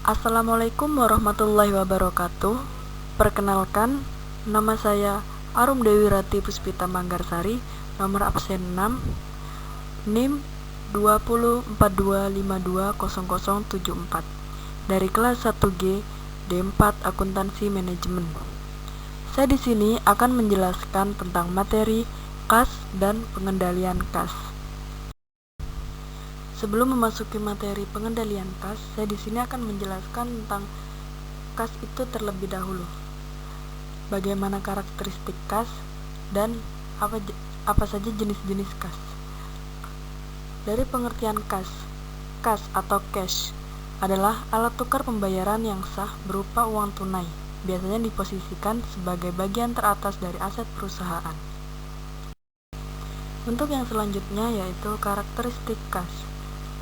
Assalamualaikum warahmatullahi wabarakatuh. Perkenalkan, nama saya Arum Dewi Rati Puspita Manggarsari, nomor absen 6, NIM 2042520074, dari kelas 1G D4 Akuntansi Manajemen. Saya di sini akan menjelaskan tentang materi kas dan pengendalian kas. Sebelum memasuki materi pengendalian kas, saya di sini akan menjelaskan tentang kas itu terlebih dahulu. Bagaimana karakteristik kas dan apa saja jenis-jenis kas. Dari pengertian kas atau cash adalah alat tukar pembayaran yang sah berupa uang tunai, biasanya diposisikan sebagai bagian teratas dari aset perusahaan. Bentuk yang selanjutnya yaitu karakteristik kas.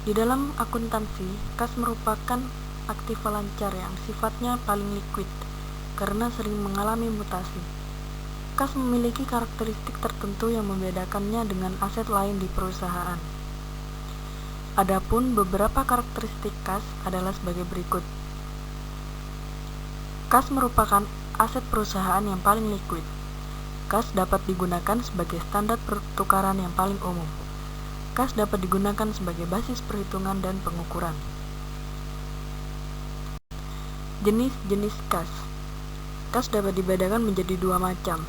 Di dalam akuntansi, kas merupakan aktiva lancar yang sifatnya paling liquid karena sering mengalami mutasi. Kas memiliki karakteristik tertentu yang membedakannya dengan aset lain di perusahaan. Adapun beberapa karakteristik kas adalah sebagai berikut. Kas merupakan aset perusahaan yang paling liquid. Kas dapat digunakan sebagai standar pertukaran yang paling umum. Kas dapat digunakan sebagai basis perhitungan dan pengukuran. Jenis-jenis kas. Kas dapat dibedakan menjadi dua macam,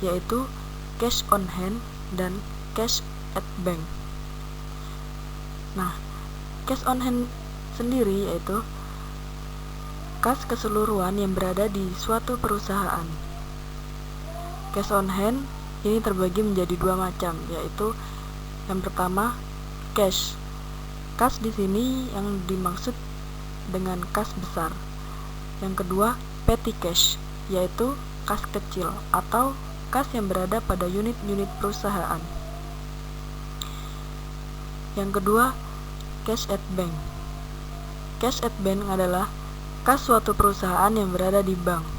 yaitu cash on hand dan cash at bank. Nah, cash on hand sendiri yaitu kas keseluruhan yang berada di suatu perusahaan. Cash on hand ini terbagi menjadi dua macam, yaitu yang pertama, cash. Kas di sini yang dimaksud dengan kas besar. Yang kedua, petty cash, yaitu kas kecil atau kas yang berada pada unit-unit perusahaan. Yang kedua, cash at bank. Cash at bank adalah kas suatu perusahaan yang berada di bank.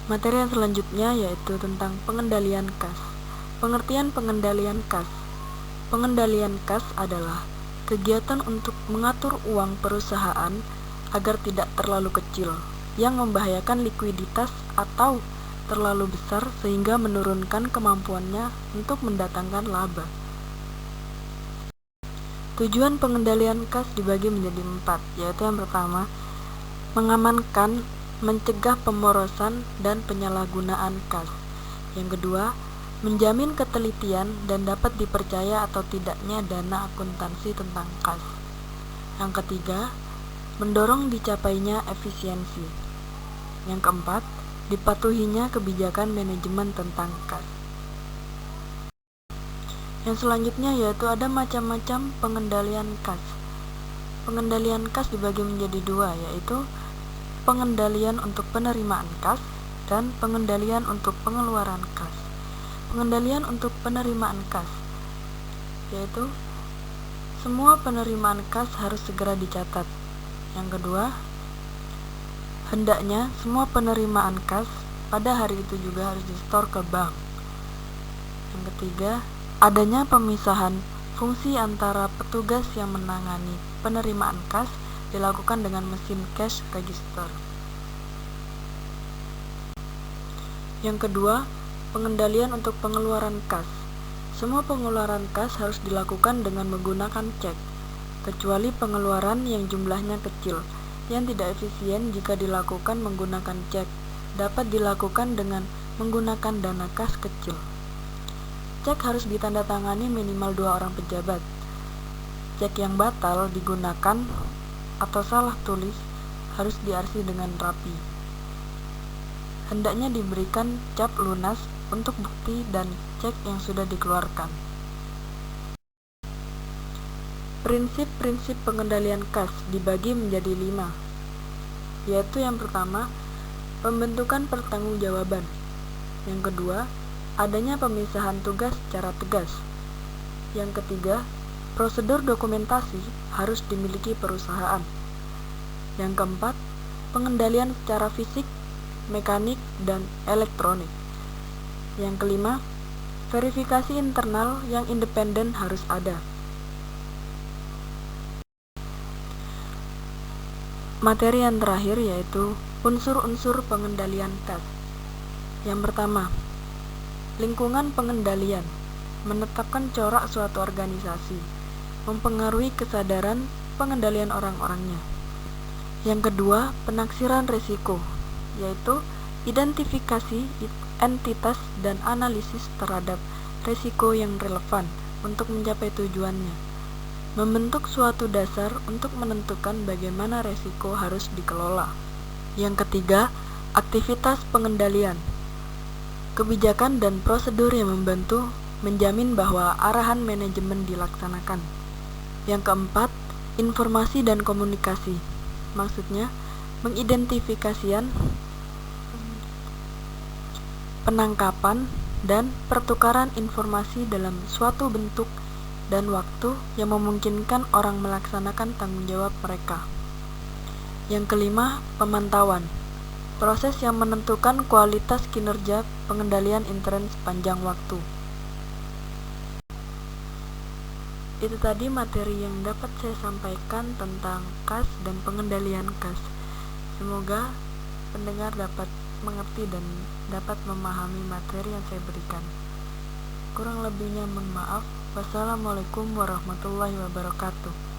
Materi yang selanjutnya yaitu tentang pengendalian kas. Pengertian pengendalian kas. Pengendalian kas adalah kegiatan untuk mengatur uang perusahaan agar tidak terlalu kecil, yang membahayakan likuiditas atau terlalu besar sehingga menurunkan kemampuannya untuk mendatangkan laba. Tujuan pengendalian kas dibagi menjadi 4, yaitu yang pertama, mengamankan, mencegah pemborosan dan penyalahgunaan kas. Yang kedua, menjamin ketelitian dan dapat dipercaya atau tidaknya dana akuntansi tentang kas. Yang ketiga, mendorong dicapainya efisiensi. Yang keempat, dipatuhinya kebijakan manajemen tentang kas. Yang selanjutnya yaitu ada macam-macam pengendalian kas. Pengendalian kas dibagi menjadi dua, yaitu pengendalian untuk penerimaan kas dan pengendalian untuk pengeluaran kas. Pengendalian untuk penerimaan kas yaitu semua penerimaan kas harus segera dicatat. Yang kedua, hendaknya semua penerimaan kas pada hari itu juga harus disetor ke bank. Yang ketiga, adanya pemisahan fungsi antara petugas yang menangani penerimaan kas dilakukan dengan mesin cash register. Yang kedua, pengendalian untuk pengeluaran kas. Semua pengeluaran kas harus dilakukan dengan menggunakan cek, kecuali pengeluaran yang jumlahnya kecil, yang tidak efisien jika dilakukan menggunakan cek, dapat dilakukan dengan menggunakan dana kas kecil. Cek harus ditandatangani minimal 2 orang pejabat. Cek yang batal digunakan atau salah tulis harus diarsip dengan rapi. Hendaknya diberikan cap lunas untuk bukti dan cek yang sudah dikeluarkan. Prinsip-prinsip pengendalian kas dibagi menjadi 5, yaitu yang pertama, pembentukan pertanggungjawaban. Yang kedua, adanya pemisahan tugas secara tegas. Yang ketiga, prosedur dokumentasi harus dimiliki perusahaan. Yang keempat, pengendalian secara fisik, mekanik, dan elektronik. Yang kelima, verifikasi internal yang independen harus ada. materi yang terakhir yaitu unsur-unsur pengendalian kas. Yang pertama, lingkungan pengendalian menetapkan corak suatu organisasi, mempengaruhi kesadaran pengendalian orang-orangnya. Yang kedua, penaksiran risiko, yaitu identifikasi entitas dan analisis terhadap risiko yang relevan untuk mencapai tujuannya, membentuk suatu dasar untuk menentukan bagaimana risiko harus dikelola. Yang ketiga, aktivitas pengendalian, kebijakan dan prosedur yang membantu menjamin bahwa arahan manajemen dilaksanakan. Yang keempat, informasi dan komunikasi, maksudnya mengidentifikasikan, penangkapan, dan pertukaran informasi dalam suatu bentuk dan waktu yang memungkinkan orang melaksanakan tanggung jawab mereka. Yang kelima, pemantauan, proses yang menentukan kualitas kinerja pengendalian intern sepanjang waktu. Itu tadi materi yang dapat saya sampaikan tentang kas dan pengendalian kas. Semoga pendengar dapat mengerti dan dapat memahami materi yang saya berikan. Kurang lebihnya mohon maaf. Wassalamualaikum warahmatullahi wabarakatuh.